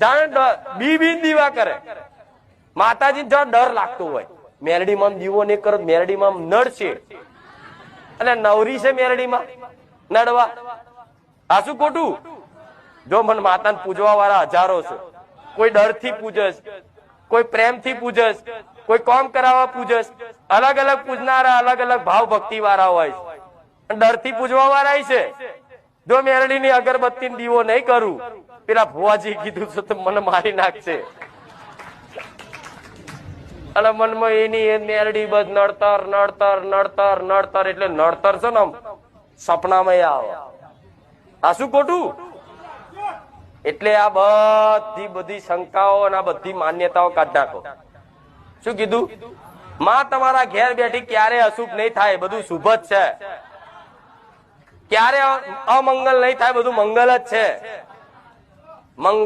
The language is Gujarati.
જાણે બી દીવા કરે. માતાજી જો ડર લાગતો હોય, મેરડીમાં દીવો નહીં કરો, મેરડીમાં નડશે. અને નવરી છે મેરડીમાં નડવા, આ શું ખોટું? જો મને માતાને પૂજવા વાળા હજારો છે. કોઈ ડર થી પૂજસ, કોઈ પ્રેમ થી પૂજસ, કોઈ કામ કરાવવા પૂજસ. અલગ અલગ પૂજનારા અલગ અલગ ભાવ ભક્તિ વાળા હોય. ડર થી પૂજવા વાળા છે. જો મેરડી ની અગરબત્તી દીવો નહીં કરું, પેલા ભુવાજી કીધું છે તો મને મારી નાખશે. અને મનમાં એની મેરડી બસ નડતર નડતર નડતર નડતર, એટલે નડતર છે ને સપનામાં આવે. આ શું ખોટું? એટલે આ બધી શંકાઓ અને આ બધી માન્યતાઓ કાઢ નાખો. શું કીધું? માં તમારા ઘેર બેઠી ક્યારે અશુભ નહીં થાય, બધું શુભ જ છે. ક્યારે અમંગલ નહીં થાય, બધું મંગલ જ છે. મંગલ